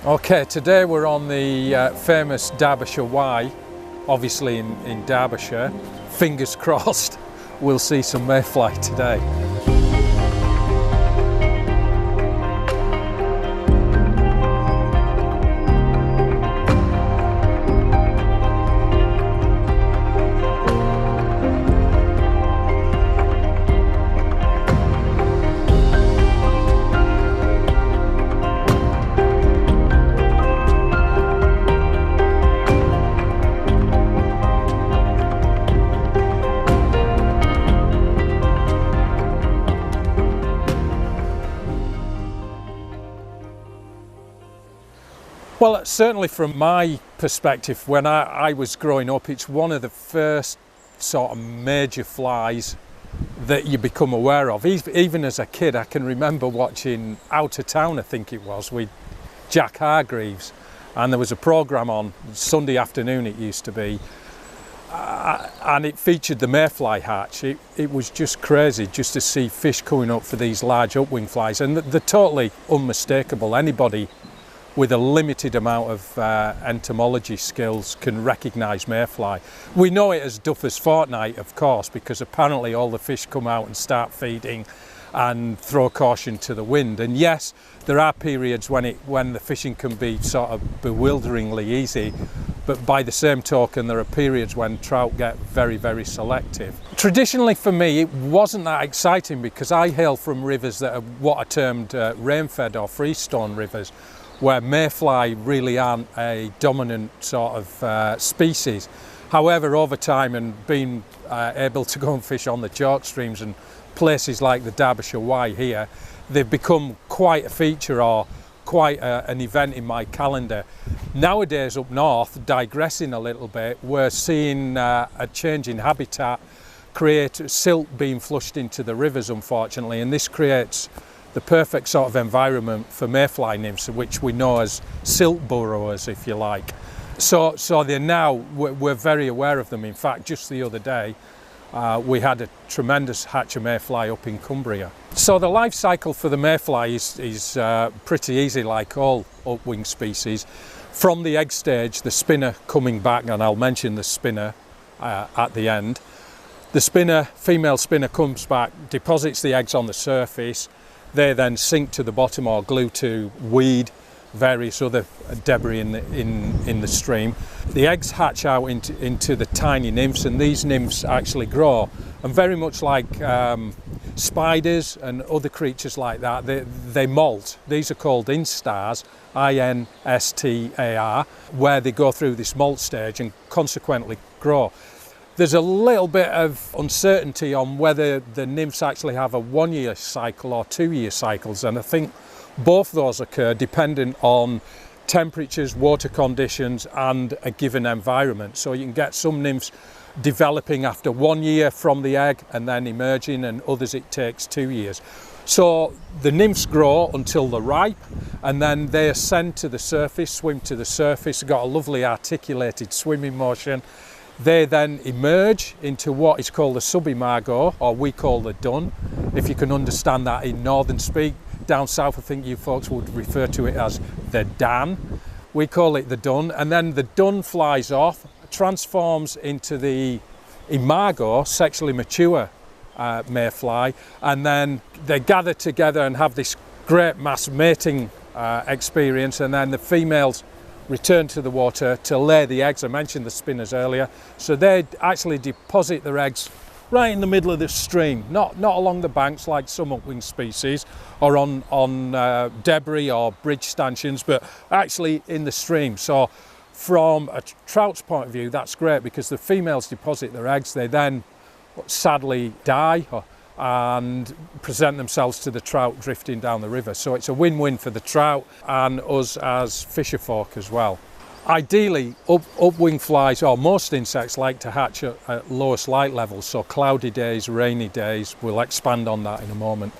Okay, today we're on the famous Derbyshire Wye, obviously in Derbyshire. Fingers crossed we'll see some mayfly today. Well, certainly from my perspective, when I was growing up, it's one of the first sort of major flies that you become aware of. Even as a kid, I can remember watching Out of Town, I think it was, with Jack Hargreaves, and there was a programme on Sunday afternoon, it used to be, and it featured the Mayfly Hatch. It was just crazy just to see fish coming up for these large upwing flies, and they're totally unmistakable. Anybody with a limited amount of entomology skills can recognise mayfly. We know it as Duffer's Fortnight, of course, because apparently all the fish come out and start feeding and throw caution to the wind. And yes, there are periods when the fishing can be sort of bewilderingly easy, but by the same token, there are periods when trout get very, very selective. Traditionally for me, it wasn't that exciting because I hail from rivers that are what are termed rain-fed or freestone rivers, where mayfly really aren't a dominant sort of species. However, over time and being able to go and fish on the chalk streams and places like the Derbyshire Wye here, they've become quite a feature or quite an event in my calendar. Nowadays up north, digressing a little bit, we're seeing a change in habitat create silt being flushed into the rivers, unfortunately, and this creates the perfect sort of environment for mayfly nymphs, which we know as silt burrowers, if you like. So they're now, we're very aware of them. In fact, just the other day, we had a tremendous hatch of mayfly up in Cumbria. So the life cycle for the mayfly is pretty easy, like all upwing species. From the egg stage, the spinner coming back, and I'll mention the spinner at the end. The spinner, female spinner, comes back, deposits the eggs on the surface. They then sink to the bottom or glue to weed, various other debris in the stream. The eggs hatch out into the tiny nymphs, and these nymphs actually grow. And very much like spiders and other creatures like that, they molt. These are called instars, I-N-S-T-A-R, where they go through this molt stage and consequently grow. There's a little bit of uncertainty on whether the nymphs actually have a 1-year cycle or 2-year cycles, and I think both those occur dependent on temperatures, water conditions and a given environment. So you can get some nymphs developing after 1 year from the egg and then emerging, and others it takes 2 years. So the nymphs grow until they're ripe, and then they ascend to the surface, swim to the surface. They've got a lovely articulated swimming motion. They then emerge into what is called a subimago, or we call the dun, if you can understand that in northern speak. Down south, I think you folks would refer to it as the dan. We call it the dun, and then the dun flies off, transforms into the imago, sexually mature mayfly, and then they gather together and have this great mass mating experience, and then the females return to the water to lay the eggs. I mentioned the spinners earlier, so they actually deposit their eggs right in the middle of the stream, not along the banks like some upwing species or on debris or bridge stanchions, but actually in the stream. So from a trout's point of view, that's great because the females deposit their eggs, they then sadly die and present themselves to the trout drifting down the river. So it's a win-win for the trout and us as fisher folk as well. Ideally, upwing flies, or most insects, like to hatch at lowest light levels, so cloudy days, rainy days. We'll expand on that in a moment.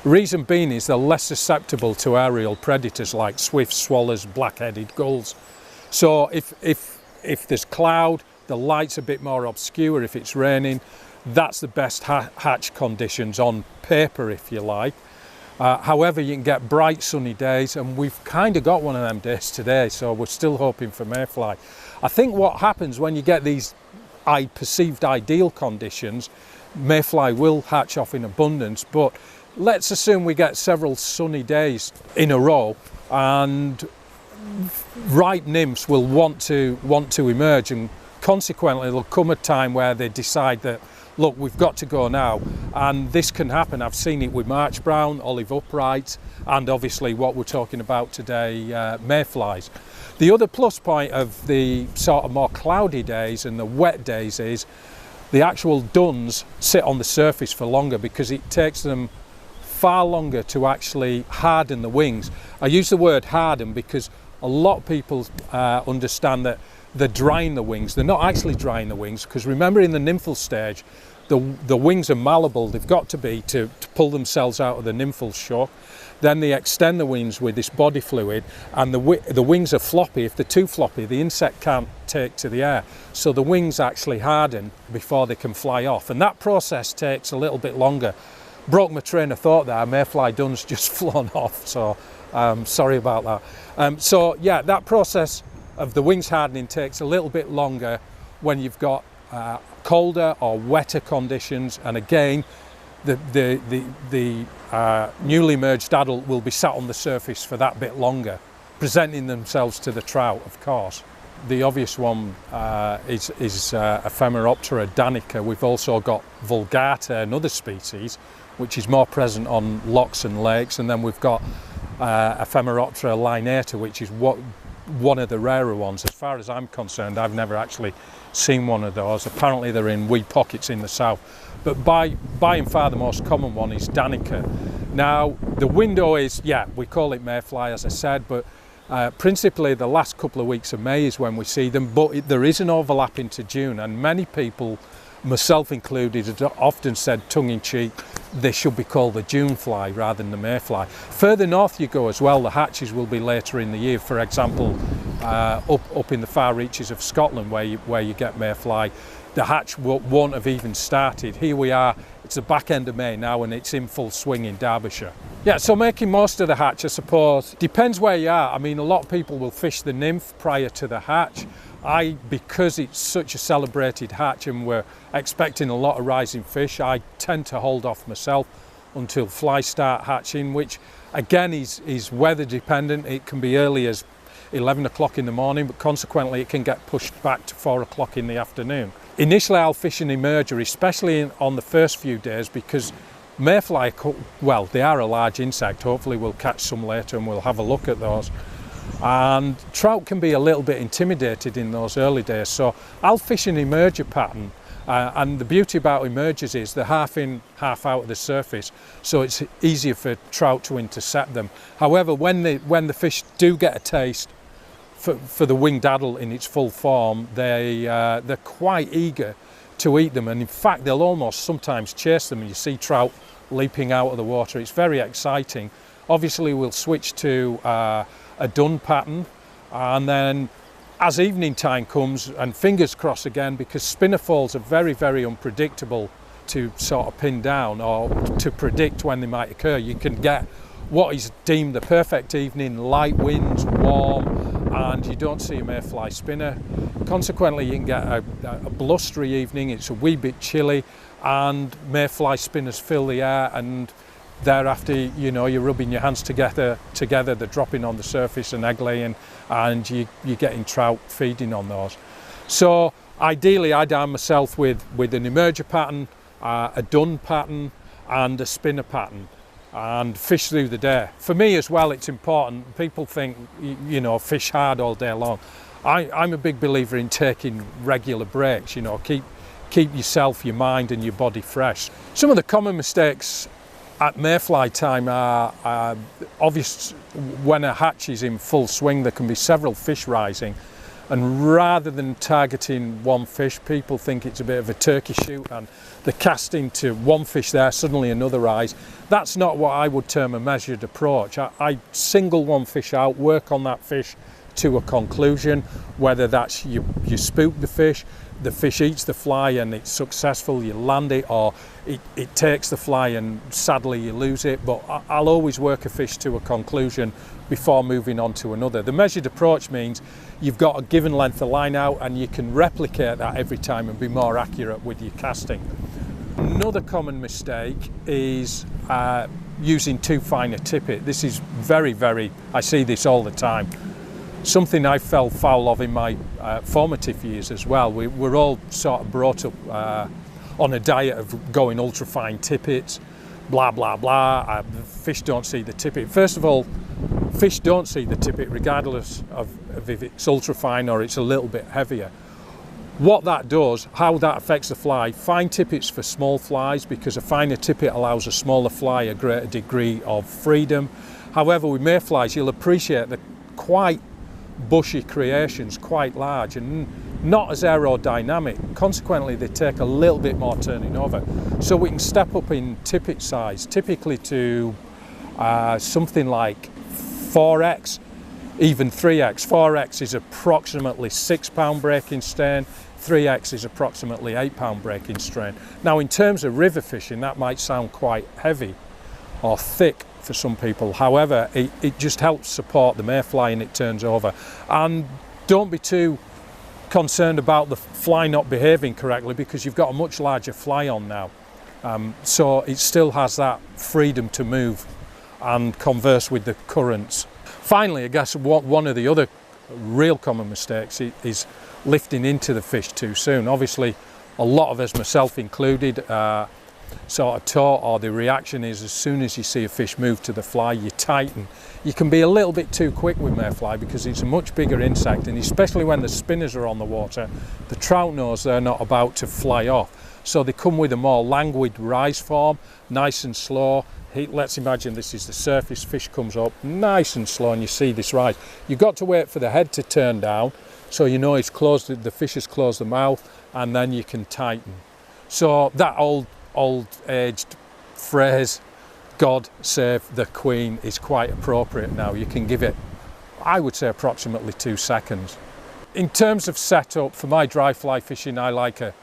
Reason being is they're less susceptible to aerial predators like swifts, swallows, black-headed gulls. So if there's cloud, the light's a bit more obscure. If it's raining, that's the best hatch conditions on paper, if you like. However, you can get bright sunny days, and we've kind of got one of them days today, so we're still hoping for mayfly. I think what happens when you get these perceived ideal conditions, mayfly will hatch off in abundance, but let's assume we get several sunny days in a row and ripe nymphs will want to emerge, and consequently there'll come a time where they decide that, look, we've got to go now. And this can happen. I've seen it with March brown, olive upright, and obviously what we're talking about today, mayflies. The other plus point of the sort of more cloudy days and the wet days is the actual duns sit on the surface for longer, because it takes them far longer to actually harden the wings. I use the word harden because a lot of people understand that they're drying the wings. They're not actually drying the wings, because remember, in the nymphal stage, the wings are malleable. They've got to be to pull themselves out of the nymphal shock. Then they extend the wings with this body fluid, and the wings are floppy. If they're too floppy, the insect can't take to the air. So the wings actually harden before they can fly off. And that process takes a little bit longer. Broke my train of thought there. Mayfly dun's just flown off, so sorry about that. So yeah, that process of the wings hardening takes a little bit longer when you've got colder or wetter conditions, and again the newly merged adult will be sat on the surface for that bit longer, presenting themselves to the trout, of course. The obvious one is Ephemeroptera danica. We've also got vulgata, another species, which is more present on lochs and lakes, and then we've got Ephemeroptera lineata, which is one of the rarer ones. As far as I'm concerned, I've never actually seen one of those. Apparently they're in wee pockets in the south, but by and far the most common one is danica. Now the window is, yeah, we call it mayfly, as I said, but principally the last couple of weeks of May is when we see them, but there is an overlap into June, and many people, myself included, have often said tongue-in-cheek they should be called the June fly rather than the mayfly. Further north you go as well, the hatches will be later in the year. For example, up in the far reaches of Scotland where you get mayfly, the hatch won't have even started. Here we are, it's the back end of May now, and it's in full swing in Derbyshire. Yeah, so making most of the hatch, I suppose, depends where you are. I mean, a lot of people will fish the nymph prior to the hatch. Because it's such a celebrated hatch and we're expecting a lot of rising fish, I tend to hold off myself until flies start hatching, which again is weather dependent. It can be early as 11 o'clock in the morning, but consequently it can get pushed back to 4 o'clock in the afternoon. Initially I'll fish an emerger, especially on the first few days, because mayfly, well, they are a large insect. Hopefully we'll catch some later and we'll have a look at those. And trout can be a little bit intimidated in those early days, so I'll fish an emerger pattern, and the beauty about emergers is they're half in, half out of the surface, so it's easier for trout to intercept them. However, when the fish do get a taste for the winged adult in its full form, they're quite eager to eat them, and in fact they'll almost sometimes chase them, and you see trout leaping out of the water. It's very exciting. Obviously we'll switch to a dun pattern, and then as evening time comes, and fingers crossed again, because spinner falls are very, very unpredictable to sort of pin down or to predict when they might occur. You can get what is deemed the perfect evening, light winds, warm, and you don't see a mayfly spinner. Consequently, you can get a blustery evening, it's a wee bit chilly, and mayfly spinners fill the air, and thereafter, you know, you're rubbing your hands together, they're dropping on the surface and egg laying, and you're getting trout feeding on those. So ideally I'd arm myself with an emerger pattern, a dun pattern and a spinner pattern, and fish through the day. For me as well, it's important. People think, you know, fish hard all day long. I'm a big believer in taking regular breaks, you know, keep yourself, your mind and your body fresh. Some of the common mistakes at mayfly time are obvious. When a hatch is in full swing, there can be several fish rising, and rather than targeting one fish, people think it's a bit of a turkey shoot and they're casting to one fish there, suddenly another rise. That's not what I would term a measured approach. I single one fish out, work on that fish to a conclusion, whether that's you spook the fish, the fish eats the fly and it's successful, you land it, or it takes the fly and sadly you lose it. But I'll always work a fish to a conclusion before moving on to another. The measured approach means you've got a given length of line out and you can replicate that every time and be more accurate with your casting. Another common mistake is using too fine a tippet. This is very, I see this all the time. Something I fell foul of in my formative years as well. We're all sort of brought up on a diet of going ultra fine tippets, blah, blah, blah. Fish don't see the tippet. First of all, fish don't see the tippet regardless of if it's ultra fine or it's a little bit heavier. What that does, how that affects the fly, fine tippets for small flies, because a finer tippet allows a smaller fly a greater degree of freedom. However, with mayflies, you'll appreciate the quite bushy creations, quite large and not as aerodynamic. Consequently, they take a little bit more turning over. So we can step up in tippet size, typically to something like 4x, even 3x. 4x is approximately 6 pound breaking strain, 3x is approximately 8 pound breaking strain. Now in terms of river fishing, that might sound quite heavy or thick for some people. However, it just helps support the mayfly and it turns over. And don't be too concerned about the fly not behaving correctly, because you've got a much larger fly on now. So it still has that freedom to move and converse with the currents. Finally, I guess one of the other real common mistakes is lifting into the fish too soon. Obviously, a lot of us, myself included, sort of taught, or the reaction is as soon as you see a fish move to the fly, you tighten. You can be a little bit too quick with mayfly because it's a much bigger insect, and especially when the spinners are on the water, the trout knows they're not about to fly off. So they come with a more languid rise form, nice and slow. Let's imagine this is the surface, fish comes up nice and slow and you see this rise. You've got to wait for the head to turn down so you know it's closed, the fish has closed the mouth, and then you can tighten. So that old aged phrase, God save the Queen, is quite appropriate now. You can give it, I would say, approximately 2 seconds. In terms of setup, for my dry fly fishing, I like a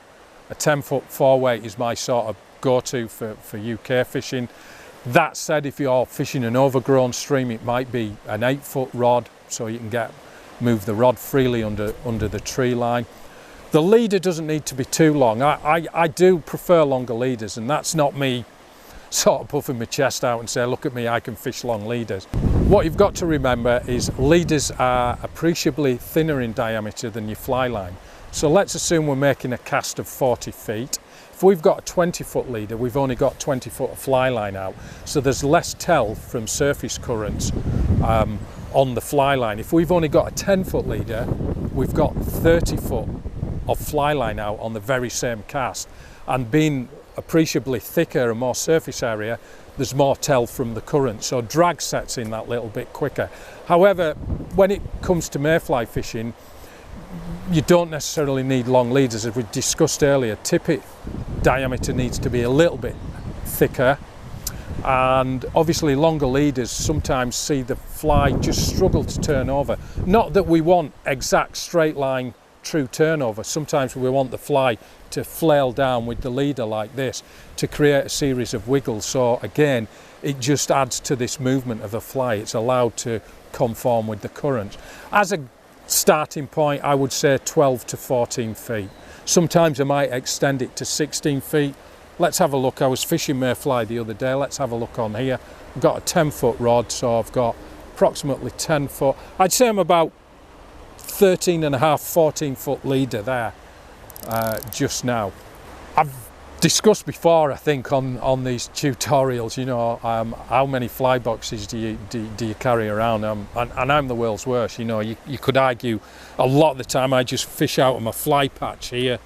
10-foot 4-weight is my sort of go-to for UK fishing. That said, if you're fishing an overgrown stream, it might be an 8-foot rod, so you can move the rod freely under the tree line. The leader doesn't need to be too long. I do prefer longer leaders, and that's not me sort of puffing my chest out and say, look at me, I can fish long leaders. What you've got to remember is leaders are appreciably thinner in diameter than your fly line. So let's assume we're making a cast of 40 feet. If we've got a 20-foot leader, we've only got 20 foot of fly line out. So there's less tell from surface currents on the fly line. If we've only got a 10-foot leader, we've got 30 foot of fly line out on the very same cast. And being appreciably thicker and more surface area, there's more tell from the current. So drag sets in that little bit quicker. However, when it comes to mayfly fishing, you don't necessarily need long leaders. As we discussed earlier, tippet diameter needs to be a little bit thicker, and obviously longer leaders sometimes see the fly just struggle to turn over. Not that we want exact straight line true turnover. Sometimes we want the fly to flail down with the leader like this to create a series of wiggles. So again, it just adds to this movement of a fly. It's allowed to conform with the current. As a starting point, I would say 12 to 14 feet. Sometimes I might extend it to 16 feet. Let's have a look. I was fishing mayfly the other day. Let's have a look on here. I've got a 10-foot rod, so I've got approximately 10 foot. I'd say I'm about 13 and a half, 14 foot leader there just now. I've discussed before, I think, on these tutorials, you know, how many fly boxes do you carry around, and I'm the world's worst. You know, you could argue a lot of the time I just fish out of my fly patch here.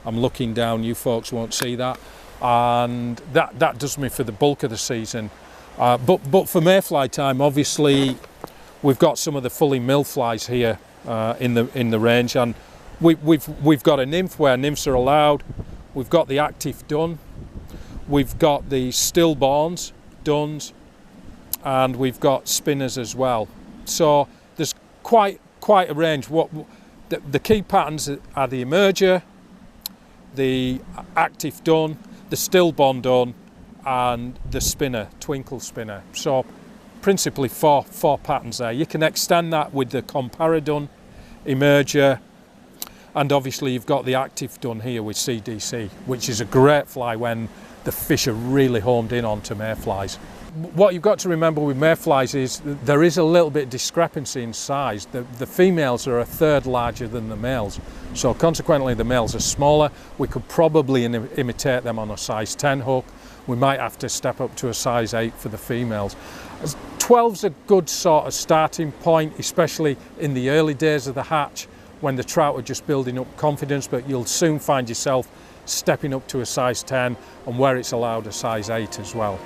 I'm looking down, you folks won't see that, and that does me for the bulk of the season. But for mayfly time, obviously we've got some of the fully mill flies here in the range, and we've got a nymph where nymphs are allowed. We've got the active dun, we've got the stillborns, duns, and we've got spinners as well. So there's quite a range. The key patterns are the emerger, the active dun, the stillborn dun, and the spinner, twinkle spinner. So principally four patterns there. You can extend that with the comparadun, emerger, and obviously you've got the active dun here with CDC, which is a great fly when the fish are really homed in onto mayflies. What you've got to remember with mayflies is there is a little bit of discrepancy in size. The females are a third larger than the males, so consequently the males are smaller. We could probably imitate them on a size 10 hook. We might have to step up to a size 8 for the females. 12's a good sort of starting point, especially in the early days of the hatch when the trout are just building up confidence, but you'll soon find yourself stepping up to a size 10 and where it's allowed a size 8 as well.